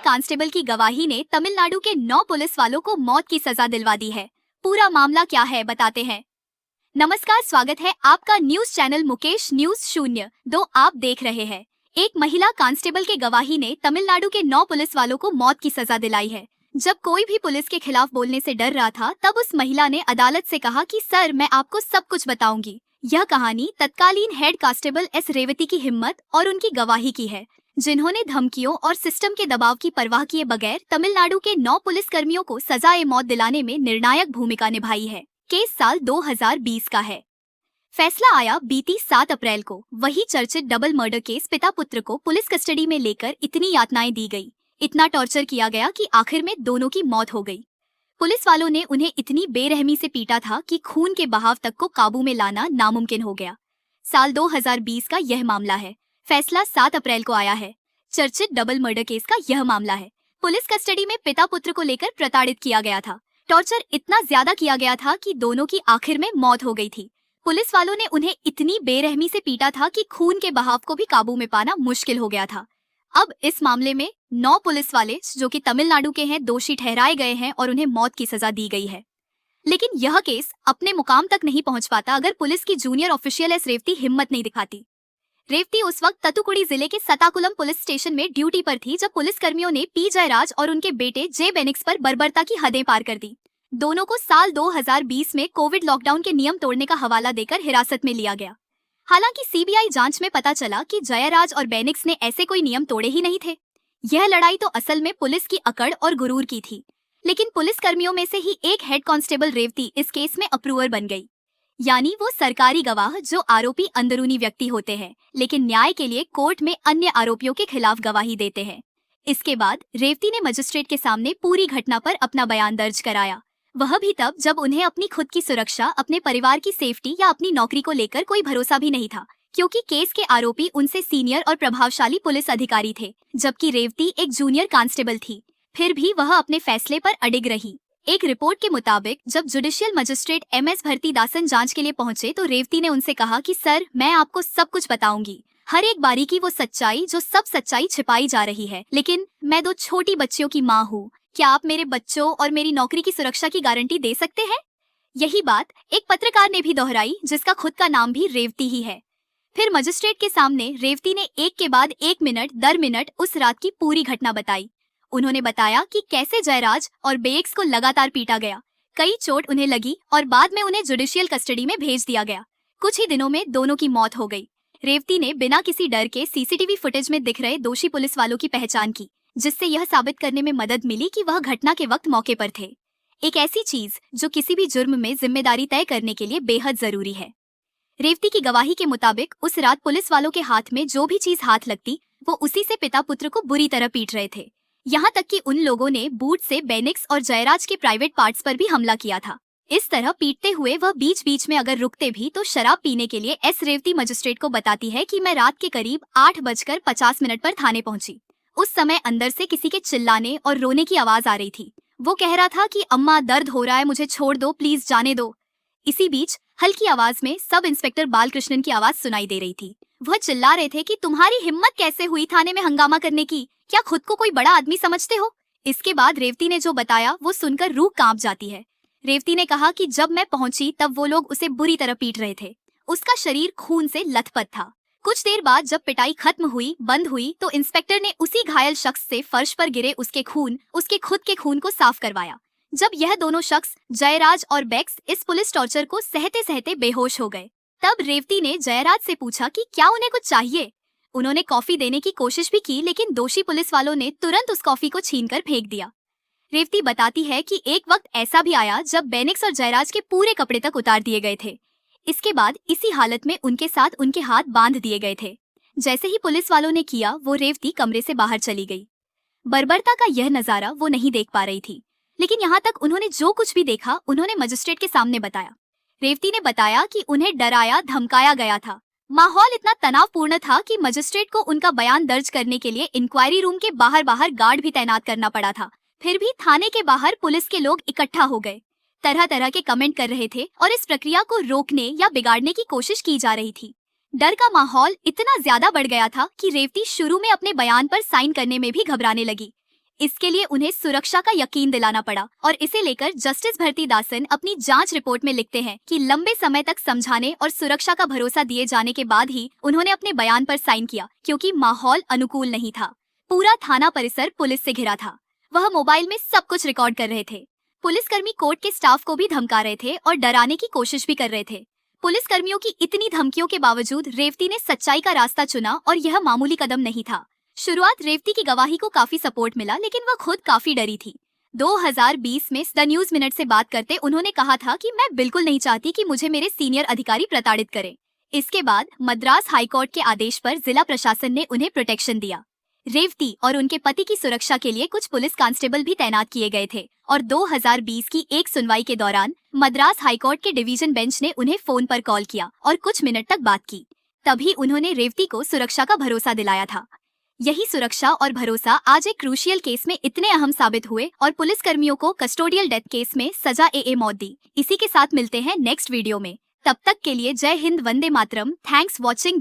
Constable की गवाही ने तमिलनाडु के 9 पुलिस वालों को मौत की सजा दिलवा दी है। पूरा मामला क्या है बताते हैं। नमस्कार, स्वागत है आपका न्यूज चैनल मुकेश न्यूज 0-2 आप देख रहे हैं। एक महिला कांस्टेबल के गवाही ने तमिलनाडु के 9 पुलिस वालों को मौत की सजा दिलाई है। जब कोई भी पुलिस के खिलाफ बोलने से डर रहा था, तब उस महिला ने अदालत से कहा कि सर, मैं आपको सब कुछ बताऊंगी। यह कहानी तत्कालीन हेड कांस्टेबल एस रेवती की हिम्मत और उनकी गवाही की है, जिन्होंने धमकियों और सिस्टम के दबाव की परवाह किए बगैर तमिलनाडु के 9 पुलिसकर्मियों को सजाए मौत दिलाने में निर्णायक भूमिका निभाई है। केस साल 2020 का है। फैसला आया बीती 7 अप्रैल को। वही चर्चित डबल मर्डर केस पिता पुत्र को पुलिस कस्टडी में लेकर इतनी यातनाएं दी गई, इतना टॉर्चर किया गया कि आखिर में दोनों की मौत हो गई। पुलिस वालों ने उन्हें इतनी बेरहमी से पीटा था कि खून के बहाव तक को काबू में लाना नामुमकिन हो गया। साल 2020 का यह मामला है। फैसला 7 अप्रैल को आया है। चर्चित डबल मर्डर केस का यह मामला है। पुलिस कस्टडी में पिता पुत्र को लेकर प्रताड़ित किया गया था। टॉर्चर इतना ज्यादा किया गया था कि दोनों की आखिर में मौत हो गई थी। पुलिस वालों ने उन्हें इतनी बेरहमी से पीटा था कि खून के बहाव को भी काबू में पाना मुश्किल हो गया था। अब इस मामले में 9 पुलिस वाले जो कि तमिलनाडु के हैं, दोषी ठहराए गए हैं और उन्हें मौत की सजा दी गई है। लेकिन यह केस अपने मुकाम तक नहीं पहुंच पाता अगर पुलिस की जूनियर ऑफिशियल एस रेवती हिम्मत नहीं दिखाती। रेवती उस वक्त ततुकुड़ी जिले के सताकुलम पुलिस स्टेशन में ड्यूटी पर थी जब पुलिसकर्मियों ने पी जयराज और उनके बेटे जे बेनिक्स पर बर्बरता की हदें पार कर दी। दोनों को साल 2020 में कोविड लॉकडाउन के नियम तोड़ने का हवाला देकर हिरासत में लिया गया। हालांकि सीबीआई जांच में पता चला कि जयराज और बेनिक्स ने ऐसे कोई नियम तोड़े ही नहीं थे। यह लड़ाई तो असल में पुलिस की अकड़ और गुरूर की थी। लेकिन पुलिसकर्मियों में से ही एक हेड कांस्टेबल रेवती इस केस में अप्रूवर बन गई, यानी वो सरकारी गवाह जो आरोपी अंदरूनी व्यक्ति होते हैं, लेकिन न्याय के लिए कोर्ट में अन्य आरोपियों के खिलाफ गवाही देते हैं। इसके बाद रेवती ने मजिस्ट्रेट के सामने पूरी घटना पर अपना बयान दर्ज कराया। वह भी तब जब उन्हें अपनी खुद की सुरक्षा, अपने परिवार की सेफ्टी या अपनी नौकरी को लेकर कोई भरोसा भी नहीं था, क्योंकि केस के आरोपी उनसे सीनियर और प्रभावशाली पुलिस अधिकारी थे, जबकि रेवती एक जूनियर कांस्टेबल थी। फिर भी वह अपने फैसले पर अडिग रही। एक रिपोर्ट के मुताबिक जब जुडिशियल मजिस्ट्रेट MS भारतीदासन जांच के लिए पहुंचे तो रेवती ने उनसे कहा कि सर, मैं आपको सब कुछ बताऊंगी, हर एक बारीकी, वो सच्चाई जो सब सच्चाई छिपाई जा रही है। लेकिन मैं 2 छोटी बच्चियों की माँ हूँ, क्या आप मेरे बच्चों और मेरी नौकरी की सुरक्षा की गारंटी दे सकते हैं? यही बात एक पत्रकार ने भी दोहराई, जिसका खुद का नाम भी रेवती ही है। फिर मजिस्ट्रेट के सामने रेवती ने एक के बाद एक मिनट दर मिनट उस रात की पूरी घटना बताई। उन्होंने बताया कि कैसे जयराज और बेनिक्स को लगातार पीटा गया, कई चोट उन्हें लगी और बाद में उन्हें जुडिशियल कस्टडी में भेज दिया गया। कुछ ही दिनों में दोनों की मौत हो गई। रेवती ने बिना किसी डर के सीसीटीवी फुटेज में दिख रहे दोषी पुलिस वालों की पहचान की, जिससे यह साबित करने में मदद मिली कि वह घटना के वक्त मौके पर थे। एक ऐसी चीज जो किसी भी जुर्म में जिम्मेदारी तय करने के लिए बेहद जरूरी है। रेवती की गवाही के मुताबिक उस रात पुलिस वालों के हाथ में जो भी चीज हाथ लगती, वो उसी से पिता पुत्र को बुरी तरह पीट रहे थे। यहाँ तक कि उन लोगों ने बूट से बेनिक्स और जयराज के प्राइवेट पार्ट्स पर भी हमला किया था। इस तरह पीटते हुए वह बीच बीच में अगर रुकते भी तो शराब पीने के लिए। एस रेवती मजिस्ट्रेट को बताती है कि मैं रात के करीब 8:50 पर थाने पहुंची। उस समय अंदर से किसी के चिल्लाने और रोने की आवाज आ रही थी। वो कह रहा था कि अम्मा, दर्द हो रहा है, मुझे छोड़ दो, प्लीज जाने दो। इसी बीच हल्की आवाज में सब इंस्पेक्टर बालकृष्णन की आवाज सुनाई दे रही थी। वह चिल्ला रहे थे कि तुम्हारी हिम्मत कैसे हुई थाने में हंगामा करने की, क्या खुद को कोई बड़ा आदमी समझते हो? इसके बाद रेवती ने जो बताया वो सुनकर रूह कांप जाती है। रेवती ने कहा कि जब मैं पहुंची तब वो लोग उसे बुरी तरह पीट रहे थे। उसका शरीर खून से लथपथ था। कुछ देर बाद जब पिटाई खत्म हुई, बंद हुई, तो इंस्पेक्टर ने उसी घायल शख्स से फर्श पर गिरे उसके खुद के खून को साफ करवाया। जब यह दोनों शख्स जयराज और बेक्स इस पुलिस टॉर्चर को सहते सहते बेहोश हो गए, तब रेवती ने जयराज से पूछा कि क्या उन्हें कुछ चाहिए। उन्होंने कॉफी देने की कोशिश भी की, लेकिन दोषी पुलिस वालों ने तुरंत उस कॉफी को छीनकर फेंक दिया। रेवती बताती है कि एक वक्त ऐसा भी आया जब बेनिक्स और जयराज के पूरे कपड़े तक उतार दिए गए थे। इसके बाद इसी हालत में उनके साथ उनके हाथ बांध दिए गए थे। जैसे ही पुलिस वालों ने किया, वो रेवती कमरे से बाहर चली गई। बर्बरता का यह नजारा वो नहीं देख पा रही थी, लेकिन यहाँ तक उन्होंने जो कुछ भी देखा उन्होंने मजिस्ट्रेट के सामने बताया। रेवती ने बताया कि उन्हें डराया धमकाया गया था। माहौल इतना तनावपूर्ण था कि मजिस्ट्रेट को उनका बयान दर्ज करने के लिए इंक्वायरी रूम के बाहर गार्ड भी तैनात करना पड़ा था। फिर भी थाने के बाहर पुलिस के लोग इकट्ठा हो गए, तरह तरह के कमेंट कर रहे थे और इस प्रक्रिया को रोकने या बिगाड़ने की कोशिश की जा रही थी। डर का माहौल इतना ज्यादा बढ़ गया था कि रेवती शुरू में अपने बयान पर साइन करने में भी घबराने लगी। इसके लिए उन्हें सुरक्षा का यकीन दिलाना पड़ा और इसे लेकर जस्टिस भारतीदासन अपनी जांच रिपोर्ट में लिखते हैं कि लंबे समय तक समझाने और सुरक्षा का भरोसा दिए जाने के बाद ही उन्होंने अपने बयान पर साइन किया, क्योंकि माहौल अनुकूल नहीं था। पूरा थाना परिसर पुलिस से घिरा था। वह मोबाइल में सब कुछ रिकॉर्ड कर रहे थे। पुलिसकर्मी कोर्ट के स्टाफ को भी धमका रहे थे और डराने की कोशिश भी कर रहे थे। पुलिसकर्मियों की इतनी धमकियों के बावजूद रेवती ने सच्चाई का रास्ता चुना और यह मामूली कदम नहीं था। शुरुआत रेवती की गवाही को काफी सपोर्ट मिला, लेकिन वह खुद काफी डरी थी। 2020 में द न्यूज मिनट से बात करते उन्होंने कहा था कि मैं बिल्कुल नहीं चाहती कि मुझे मेरे सीनियर अधिकारी प्रताड़ित करें। इसके बाद मद्रास हाईकोर्ट के आदेश पर जिला प्रशासन ने उन्हें प्रोटेक्शन दिया। रेवती और उनके पति की सुरक्षा के लिए कुछ पुलिस कांस्टेबल भी तैनात किए गए थे और 2020 की एक सुनवाई के दौरान मद्रास हाईकोर्ट के डिवीजन बेंच ने उन्हें फोन पर कॉल किया और कुछ मिनट तक बात की। तभी उन्होंने रेवती को सुरक्षा का भरोसा दिलाया था। यही सुरक्षा और भरोसा आज एक क्रूशियल केस में इतने अहम साबित हुए और पुलिसकर्मियों को कस्टोडियल डेथ केस में सजा मौत दी। इसी के साथ मिलते हैं नेक्स्ट वीडियो में। तब तक के लिए जय हिंद, वंदे मातरम। Thanks watching.